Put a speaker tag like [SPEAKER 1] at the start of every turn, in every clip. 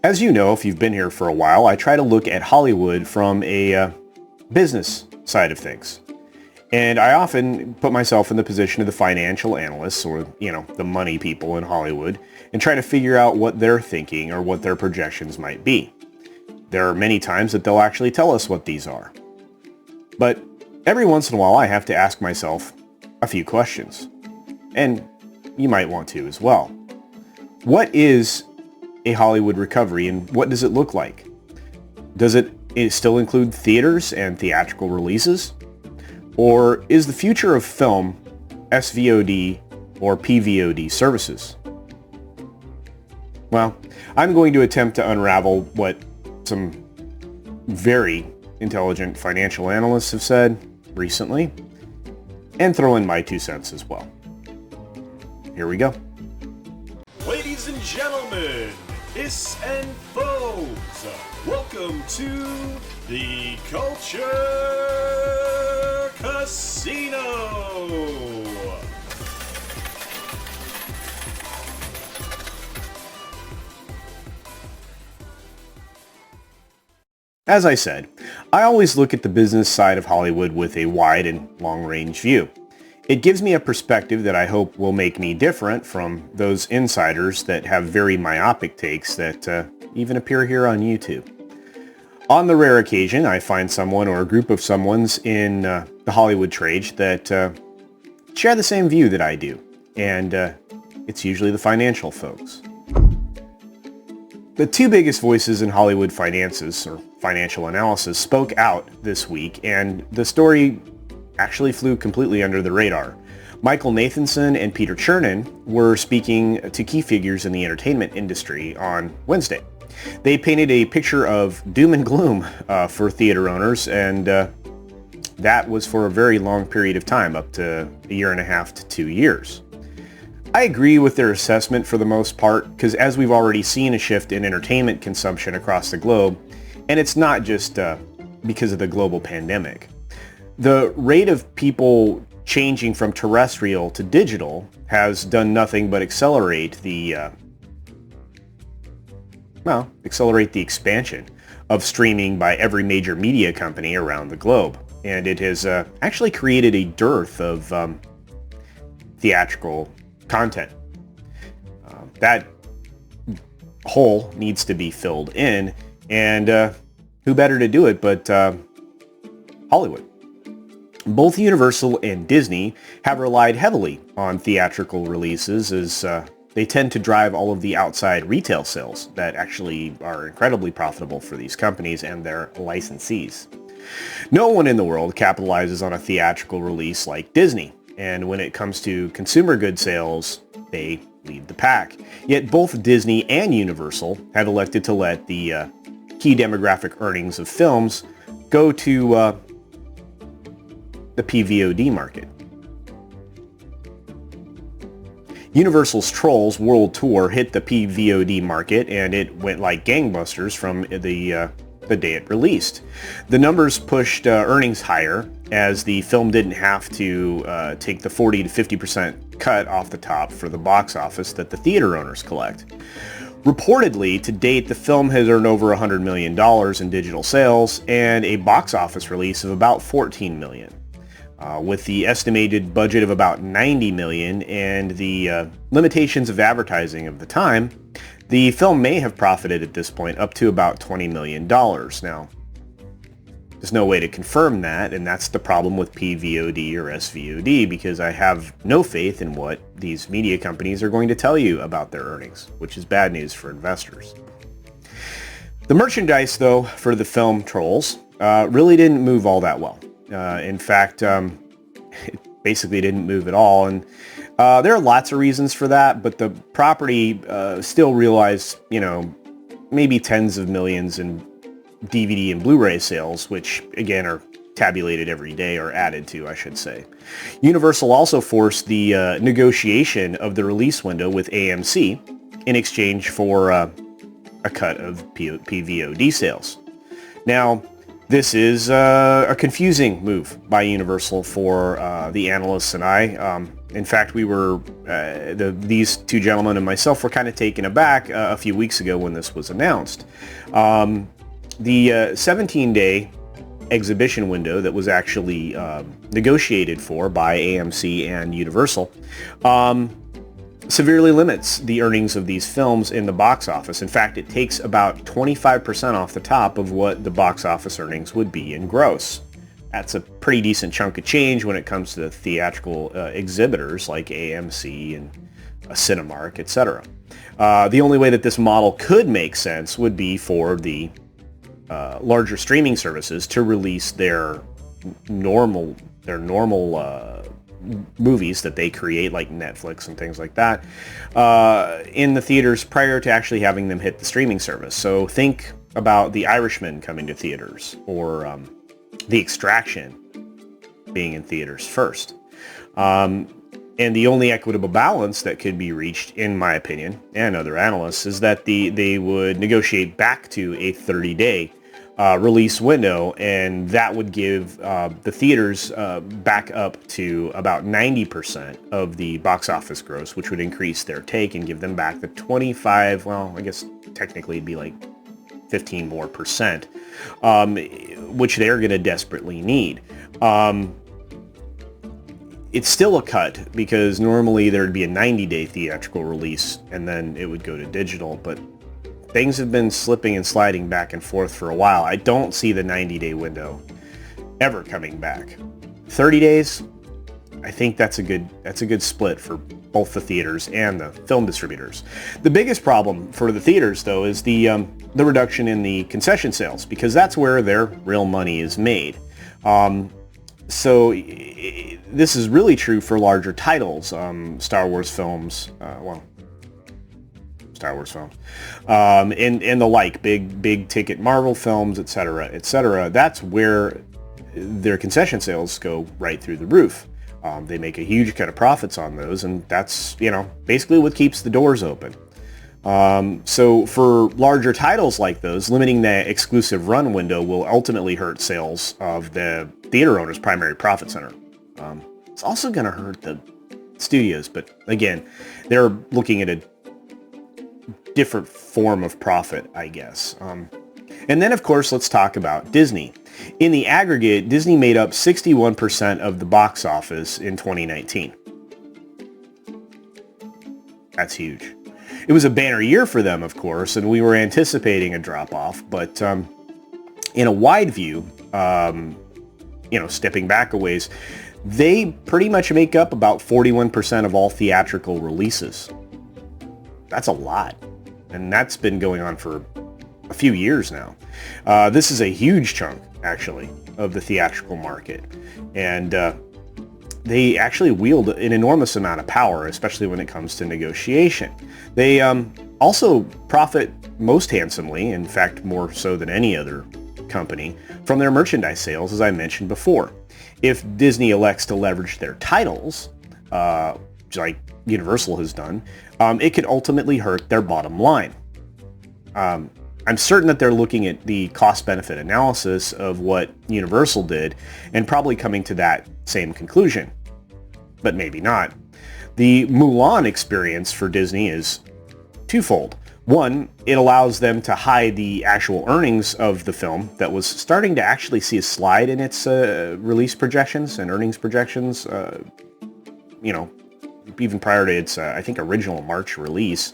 [SPEAKER 1] As you know, if you've been here for a while, I try to look at Hollywood from a business side of things. And I often put myself in the position of the financial analysts or, the money people in Hollywood and try to figure out what they're thinking or what their projections might be. There are many times that they'll actually tell us what these are. But every once in a while, I have to ask myself a few questions. And you might want to as well. What is a Hollywood recovery and what does it look like? Does it still include theaters and theatrical releases? Or is the future of film SVOD or PVOD services? Well, I'm going to attempt to unravel what some very intelligent financial analysts have said recently and throw in my 2 cents as well. Here we go.
[SPEAKER 2] Ladies and gentlemen, hiss and foes, welcome to the Culture Casino!
[SPEAKER 1] As I said, I always look at the business side of Hollywood with a wide and long-range view. It gives me a perspective that I hope will make me different from those insiders that have very myopic takes that even appear here on YouTube. On the rare occasion, I find someone or a group of someones in the Hollywood trade that share the same view that I do, and it's usually the financial folks. The 2 biggest voices in Hollywood finances, or financial analysis, spoke out this week, and the story actually flew completely under the radar. Michael Nathanson and Peter Chernin were speaking to key figures in the entertainment industry on Wednesday. They painted a picture of doom and gloom for theater owners, and that was for a very long period of time, up to 1.5 to 2 years. I agree with their assessment for the most part, because as we've already seen a shift in entertainment consumption across the globe, and it's not just because of the global pandemic. The rate of people changing from terrestrial to digital has done nothing but accelerate the expansion of streaming by every major media company around the globe. And it has actually created a dearth of theatrical content. That hole needs to be filled in, and who better to do it but Hollywood. Both Universal and Disney have relied heavily on theatrical releases as they tend to drive all of the outside retail sales that actually are incredibly profitable for these companies and their licensees. No one in the world capitalizes on a theatrical release like Disney, and when it comes to consumer goods sales, they lead the pack. Yet both Disney and Universal have elected to let the key demographic earnings of films go to the PVOD market. Universal's Trolls World Tour hit the PVOD market, and it went like gangbusters from the day it released. The numbers pushed earnings higher as the film didn't have to take the 40 to 50% cut off the top for the box office that the theater owners collect. Reportedly, to date, the film has earned over $100 million in digital sales and a box office release of about $14 million. With the estimated budget of about $90 million and the limitations of advertising of the time, the film may have profited at this point up to about $20 million. Now, there's no way to confirm that, and that's the problem with PVOD or SVOD, because I have no faith in what these media companies are going to tell you about their earnings, which is bad news for investors. The merchandise, though, for the film Trolls really didn't move all that well. In fact, it basically didn't move at all, and there are lots of reasons for that, but the property still realized, maybe tens of millions in DVD and Blu-ray sales, which again are tabulated every day, or added to, I should say. Universal also forced the negotiation of the release window with AMC in exchange for a cut of PVOD sales. Now, this is a confusing move by Universal for the analysts and I. In fact, we were, these two gentlemen and myself were kind of taken aback a few weeks ago when this was announced. The 17-day exhibition window that was actually negotiated for by AMC and Universal severely limits the earnings of these films in the box office. In fact, it takes about 25% off the top of what the box office earnings would be in gross. That's a pretty decent chunk of change when it comes to the theatrical exhibitors like AMC and Cinemark, etc. The only way that this model could make sense would be for the larger streaming services to release their normal movies that they create, like Netflix and things like that, in the theaters prior to actually having them hit the streaming service. So think about The Irishman coming to theaters, or The Extraction being in theaters first. And the only equitable balance that could be reached, in my opinion, and other analysts, is that they would negotiate back to a 30-day release window, and that would give the theaters back up to about 90% of the box office gross, which would increase their take and give them back the 25, well, I guess technically it'd be like 15 more percent, which they're going to desperately need. It's still a cut, because normally there'd be a 90-day theatrical release and then it would go to digital, but things have been slipping and sliding back and forth for a while. I don't see the 90-day window ever coming back. 30 days, I think that's a good split for both the theaters and the film distributors. The biggest problem for the theaters, though, is the reduction in the concession sales, because that's where their real money is made. So this is really true for larger titles, Star Wars films, and the like, big ticket Marvel films, etc., etc. That's where their concession sales go right through the roof. They make a huge cut of profits on those, and that's, basically what keeps the doors open. So for larger titles like those, limiting the exclusive run window will ultimately hurt sales of the theater owner's primary profit center. It's also going to hurt the studios, but again, they're looking at a different form of profit, I guess. And then, of course, let's talk about Disney. In the aggregate, Disney made up 61% of the box office in 2019. That's huge. It was a banner year for them, of course, and we were anticipating a drop-off, but in a wide view, stepping back a ways, they pretty much make up about 41% of all theatrical releases. That's a lot, and that's been going on for a few years now. This is a huge chunk, actually, of the theatrical market, and they actually wield an enormous amount of power, especially when it comes to negotiation. They also profit most handsomely, in fact, more so than any other company, from their merchandise sales, as I mentioned before. If Disney elects to leverage their titles, like Universal has done, it could ultimately hurt their bottom line. I'm certain that they're looking at the cost-benefit analysis of what Universal did and probably coming to that same conclusion, but maybe not. The Mulan experience for Disney is twofold. One, it allows them to hide the actual earnings of the film that was starting to actually see a slide in its release projections and earnings projections, even prior to its, I think, original March release.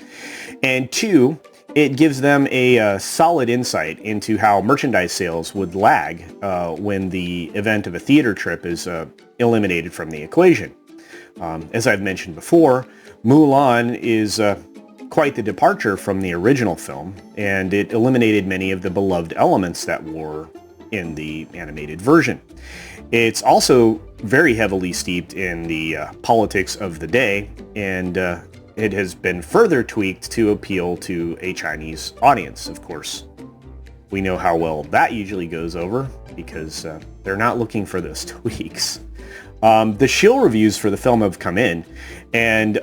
[SPEAKER 1] And two, it gives them a solid insight into how merchandise sales would lag when the event of a theater trip is eliminated from the equation. As I've mentioned before, Mulan is quite the departure from the original film, and it eliminated many of the beloved elements that were in the animated version. It's also very heavily steeped in the politics of the day, and it has been further tweaked to appeal to a Chinese audience, of course. We know how well that usually goes over, because they're not looking for those tweaks. The shill reviews for the film have come in, and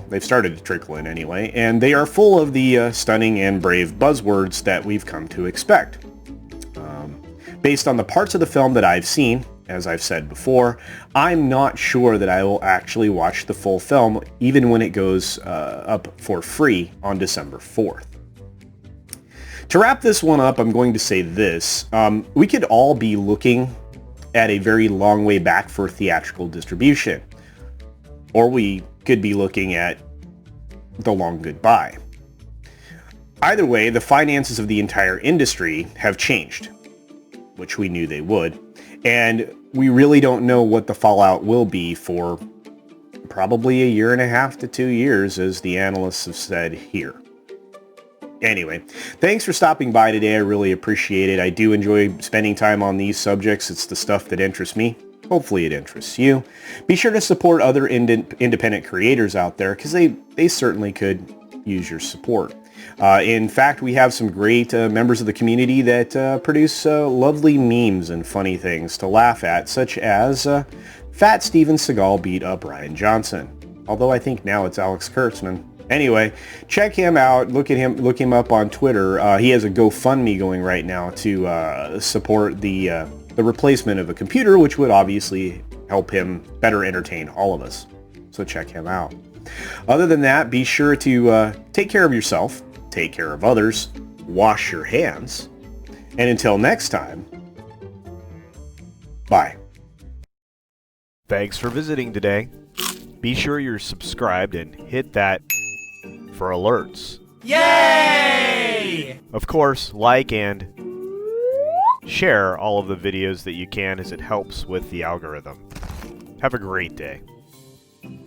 [SPEAKER 1] they've started to trickle in anyway, and they are full of the stunning and brave buzzwords that we've come to expect. Based on the parts of the film that I've seen, as I've said before, I'm not sure that I will actually watch the full film, even when it goes up for free on December 4th. To wrap this one up, I'm going to say this. We could all be looking at a very long way back for theatrical distribution. Or we could be looking at the long goodbye. Either way, the finances of the entire industry have changed, which we knew they would. And we really don't know what the fallout will be for probably 1.5 to 2 years, as the analysts have said here. Anyway, thanks for stopping by today. I really appreciate it. I do enjoy spending time on these subjects. It's the stuff that interests me. Hopefully it interests you. Be sure to support other independent creators out there, because they certainly could use your support. In fact, we have some great members of the community that produce lovely memes and funny things to laugh at, such as Fat Steven Seagal beat up Ryan Johnson. Although I think now it's Alex Kurtzman. Anyway, check him out. Look him up on Twitter. He has a GoFundMe going right now to support the replacement of a computer, which would obviously help him better entertain all of us. So check him out. Other than that, be sure to take care of yourself, take care of others, wash your hands, and until next time, bye.
[SPEAKER 3] Thanks for visiting today. Be sure you're subscribed and hit that for alerts.
[SPEAKER 4] Yay!
[SPEAKER 3] Of course, like and share all of the videos that you can, as it helps with the algorithm. Have a great day.